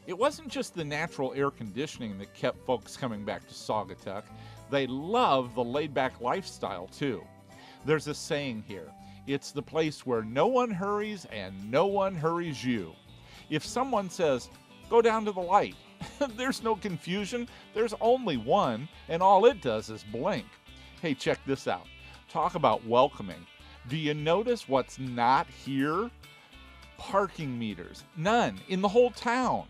It wasn't just the natural air conditioning that kept folks coming back to Saugatuck. They love the laid-back lifestyle, too. There's a saying here. It's the place where no one hurries and no one hurries you. If someone says, go down to the light, there's no confusion. There's only one, and all it does is blink. Hey, check this out. Talk about welcoming. Do you notice what's not here? Parking meters. None in the whole town.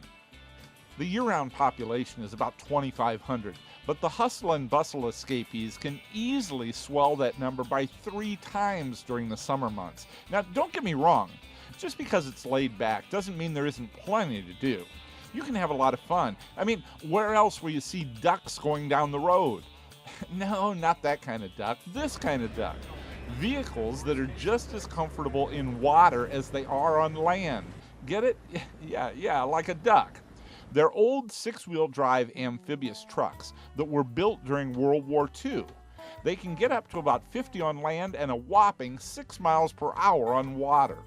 The year-round population is about 2,500, but the hustle and bustle escapees can easily swell that number by 3 times during the summer months. Now, don't get me wrong. Just because it's laid back doesn't mean there isn't plenty to do. You can have a lot of fun. I mean, where else will you see ducks going down the road? No, not that kind of duck. This kind of duck. Vehicles that are just as comfortable in water as they are on land. Get it? Yeah, like a duck. They're old 6-wheel drive amphibious trucks that were built during World War II. They can get up to about 50 on land and a whopping 6 miles per hour on water.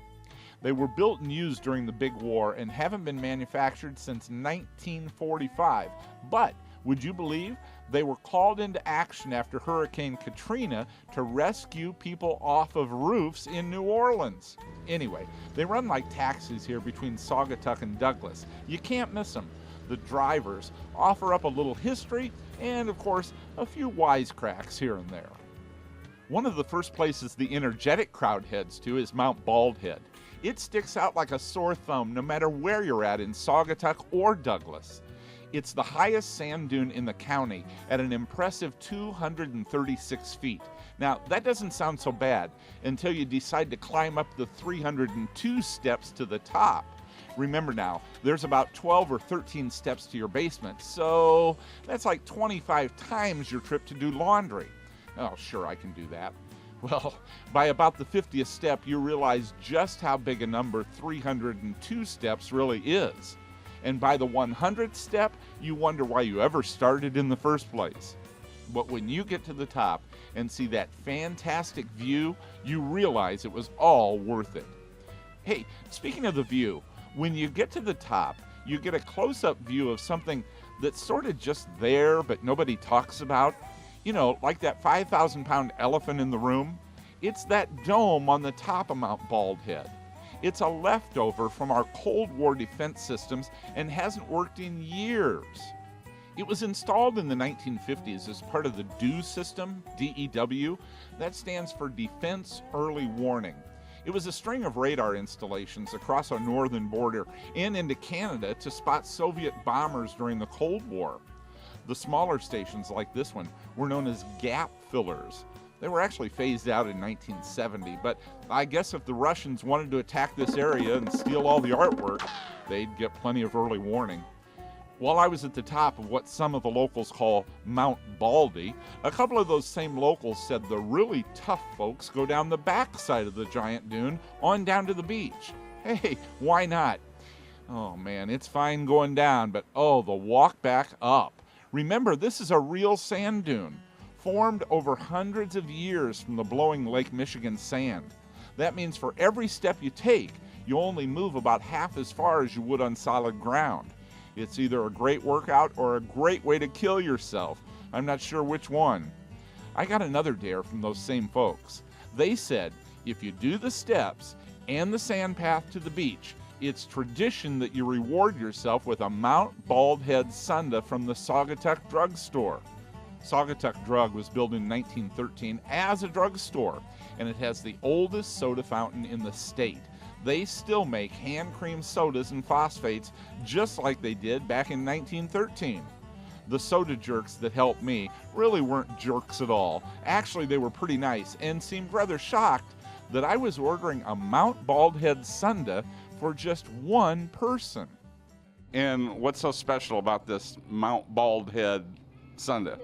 They were built and used during the Big War and haven't been manufactured since 1945. But, would you believe, they were called into action after Hurricane Katrina to rescue people off of roofs in New Orleans. Anyway, they run like taxis here between Saugatuck and Douglas. You can't miss them. The drivers offer up a little history and, of course, a few wisecracks here and there. One of the first places the energetic crowd heads to is Mount Baldhead. It sticks out like a sore thumb no matter where you're at in Saugatuck or Douglas. It's the highest sand dune in the county at an impressive 236 feet. Now, that doesn't sound so bad until you decide to climb up the 302 steps to the top. Remember now, there's about 12 or 13 steps to your basement, so that's like 25 times your trip to do laundry. Oh, sure, I can do that. Well, by about the 50th step, you realize just how big a number 302 steps really is. And by the 100th step, you wonder why you ever started in the first place. But when you get to the top and see that fantastic view, you realize it was all worth it. Hey, speaking of the view, when you get to the top, you get a close-up view of something that's sort of just there but nobody talks about. You know, like that 5,000-pound elephant in the room. It's that dome on the top of Mount Baldhead. It's a leftover from our Cold War defense systems and hasn't worked in years. It was installed in the 1950s as part of the DEW system, DEW. That stands for Defense Early Warning. It was a string of radar installations across our northern border and into Canada to spot Soviet bombers during the Cold War. The smaller stations like this one were known as gap fillers. They were actually phased out in 1970, but I guess if the Russians wanted to attack this area and steal all the artwork, they'd get plenty of early warning. While I was at the top of what some of the locals call Mount Baldy, a couple of those same locals said the really tough folks go down the back side of the giant dune on down to the beach. Hey, why not? Oh man, it's fine going down, but oh, the walk back up. Remember, this is a real sand dune, formed over hundreds of years from the blowing Lake Michigan sand. That means for every step you take, you only move about half as far as you would on solid ground. It's either a great workout or a great way to kill yourself. I'm not sure which one. I got another dare from those same folks. They said, if you do the steps and the sand path to the beach, it's tradition that you reward yourself with a Mount Baldhead sundae from the Saugatuck drugstore. Saugatuck Drug was built in 1913 as a drugstore, and it has the oldest soda fountain in the state. They still make hand cream sodas and phosphates just like they did back in 1913. The soda jerks that helped me really weren't jerks at all. Actually, they were pretty nice and seemed rather shocked that I was ordering a Mount Baldhead sundae for just one person. And what's so special about this Mount Baldhead sundae?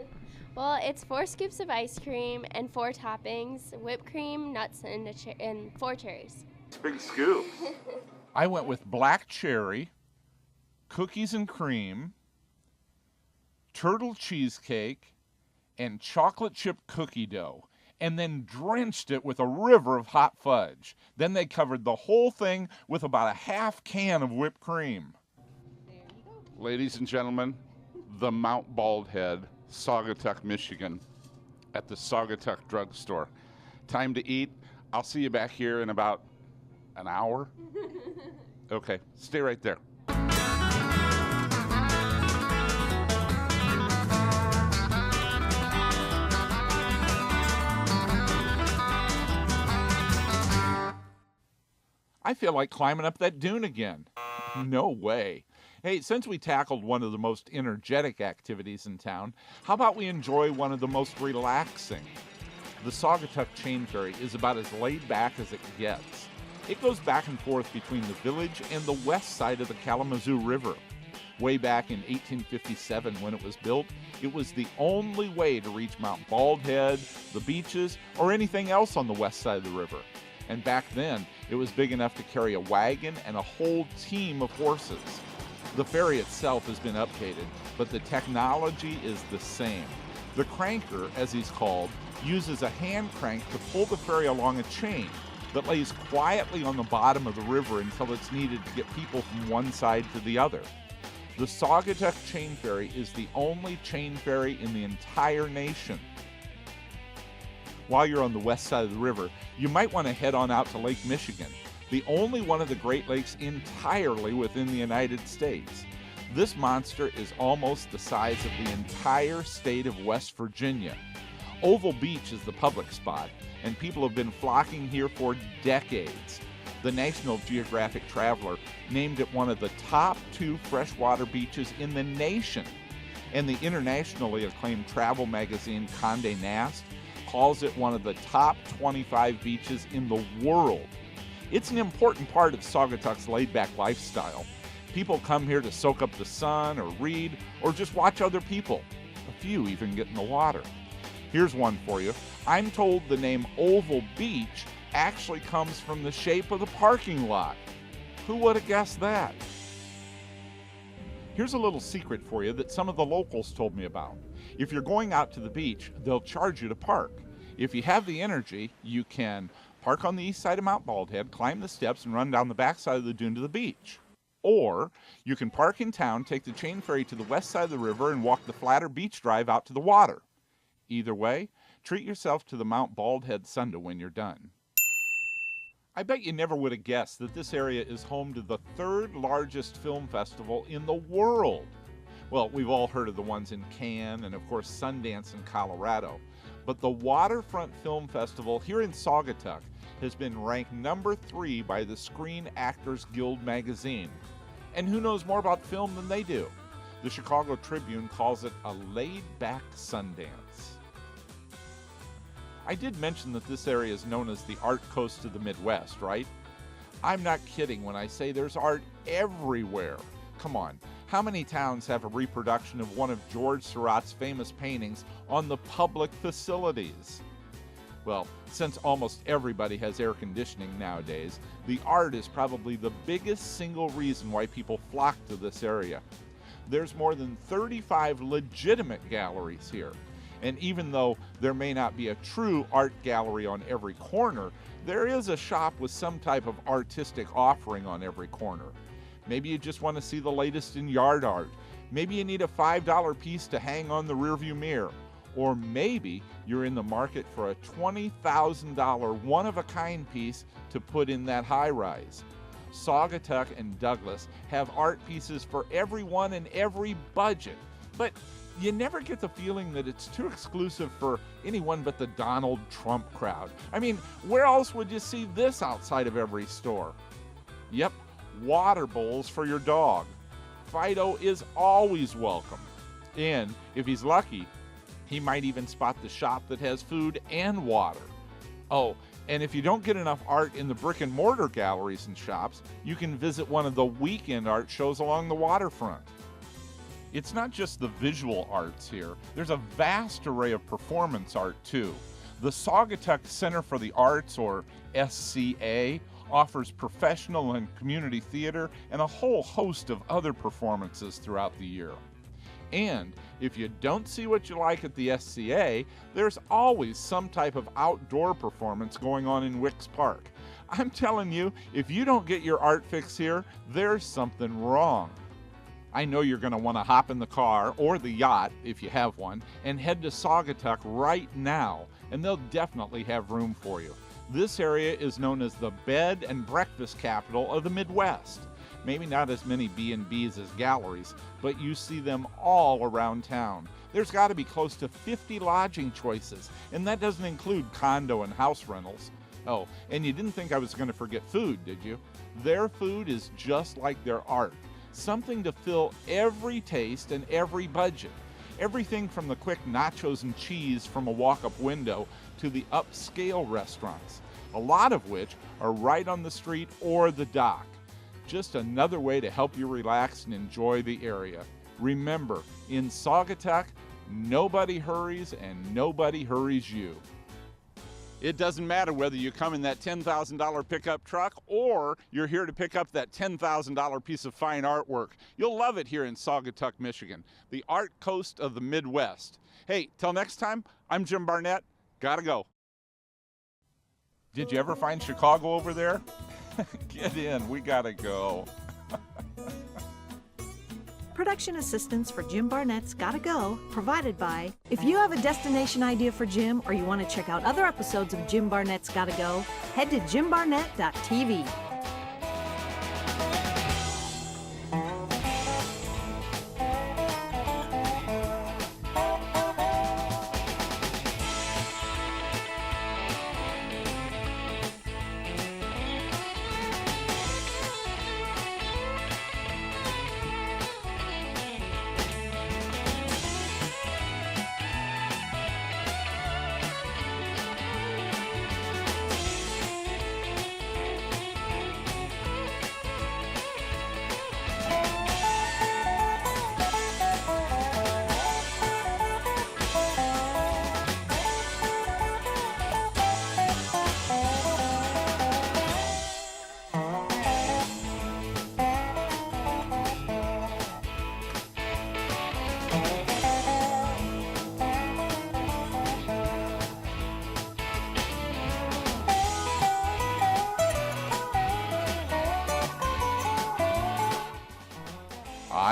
Well, it's 4 scoops of ice cream and 4 toppings, whipped cream, nuts, and 4 cherries. It's a big scoop. I went with black cherry, cookies and cream, turtle cheesecake, and chocolate chip cookie dough, and then drenched it with a river of hot fudge. Then they covered the whole thing with about a half can of whipped cream. There you go. Ladies and gentlemen, the Mount Baldhead, Saugatuck, Michigan, at the Saugatuck drugstore. Time to eat. I'll see you back here in about an hour. Okay, stay right there. I feel like climbing up that dune again. No way. Hey, since we tackled one of the most energetic activities in town, how about we enjoy one of the most relaxing? The Saugatuck Chain Ferry is about as laid back as it gets. It goes back and forth between the village and the west side of the Kalamazoo River. Way back in 1857 when it was built, it was the only way to reach Mount Baldhead, the beaches, or anything else on the west side of the river. And back then, it was big enough to carry a wagon and a whole team of horses. The ferry itself has been updated, but the technology is the same. The cranker, as he's called, uses a hand crank to pull the ferry along a chain that lays quietly on the bottom of the river until it's needed to get people from one side to the other. The Saugatuck Chain Ferry is the only chain ferry in the entire nation. While you're on the west side of the river, you might want to head on out to Lake Michigan, the only one of the Great Lakes entirely within the United States. This monster is almost the size of the entire state of West Virginia. Oval Beach is the public spot, and people have been flocking here for decades. The National Geographic Traveler named it one of the top 2 freshwater beaches in the nation, and the internationally acclaimed travel magazine Condé Nast calls it one of the top 25 beaches in the world. It's an important part of Saugatuck's laid-back lifestyle. People come here to soak up the sun or read or just watch other people. A few even get in the water. Here's one for you. I'm told the name Oval Beach actually comes from the shape of the parking lot. Who would have guessed that? Here's a little secret for you that some of the locals told me about. If you're going out to the beach, they'll charge you to park. If you have the energy, you can park on the east side of Mount Baldhead, climb the steps, and run down the back side of the dune to the beach. Or you can park in town, take the chain ferry to the west side of the river, and walk the flatter beach drive out to the water. Either way, treat yourself to the Mount Baldhead Sundae when you're done. I bet you never would have guessed that this area is home to the 3rd largest film festival in the world. Well, we've all heard of the ones in Cannes and, of course, Sundance in Colorado. But the Waterfront Film Festival here in Saugatuck has been ranked number 3 by the Screen Actors Guild magazine. And who knows more about film than they do? The Chicago Tribune calls it a laid-back Sundance. I did mention that this area is known as the art coast of the Midwest, right? I'm not kidding when I say there's art everywhere. Come on, how many towns have a reproduction of one of George Seurat's famous paintings on the public facilities? Well, since almost everybody has air conditioning nowadays, the art is probably the biggest single reason why people flock to this area. There's more than 35 legitimate galleries here. And even though there may not be a true art gallery on every corner, there is a shop with some type of artistic offering on every corner. Maybe you just want to see the latest in yard art. Maybe you need a $5 piece to hang on the rearview mirror. Or maybe you're in the market for a $20,000 one-of-a-kind piece to put in that high-rise. Saugatuck and Douglas have art pieces for everyone and every budget. But you never get the feeling that it's too exclusive for anyone but the Donald Trump crowd. I mean, where else would you see this outside of every store? Yep, water bowls for your dog. Fido is always welcome. And if he's lucky, he might even spot the shop that has food and water. Oh, and if you don't get enough art in the brick and mortar galleries and shops, you can visit one of the weekend art shows along the waterfront. It's not just the visual arts here. There's a vast array of performance art, too. The Saugatuck Center for the Arts, or SCA, offers professional and community theater and a whole host of other performances throughout the year. And if you don't see what you like at the SCA, there's always some type of outdoor performance going on in Wicks Park. I'm telling you, if you don't get your art fix here, there's something wrong. I know you're going to want to hop in the car or the yacht, if you have one, and head to Saugatuck right now, and they'll definitely have room for you. This area is known as the bed and breakfast capital of the Midwest. Maybe not as many B&Bs as galleries, but you see them all around town. There's got to be close to 50 lodging choices, and that doesn't include condo and house rentals. Oh, and you didn't think I was going to forget food, did you? Their food is just like their art. Something to fill every taste and every budget. Everything from the quick nachos and cheese from a walk-up window to the upscale restaurants, a lot of which are right on the street or the dock. Just another way to help you relax and enjoy the area. Remember, in Saugatuck, nobody hurries and nobody hurries you. It doesn't matter whether you come in that $10,000 pickup truck or you're here to pick up that $10,000 piece of fine artwork. You'll love it here in Saugatuck, Michigan, the art coast of the Midwest. Hey, till next time, I'm Jim Barnett. Gotta go. Did you ever find Chicago over there? Get in, we gotta go. Production assistance for Jim Barnett's Gotta Go, provided by. If you have a destination idea for Jim or you want to check out other episodes of Jim Barnett's Gotta Go, head to jimbarnett.tv.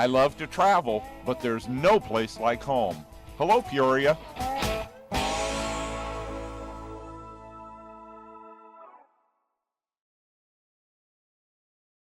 I love to travel, but there's no place like home. Hello, Peoria.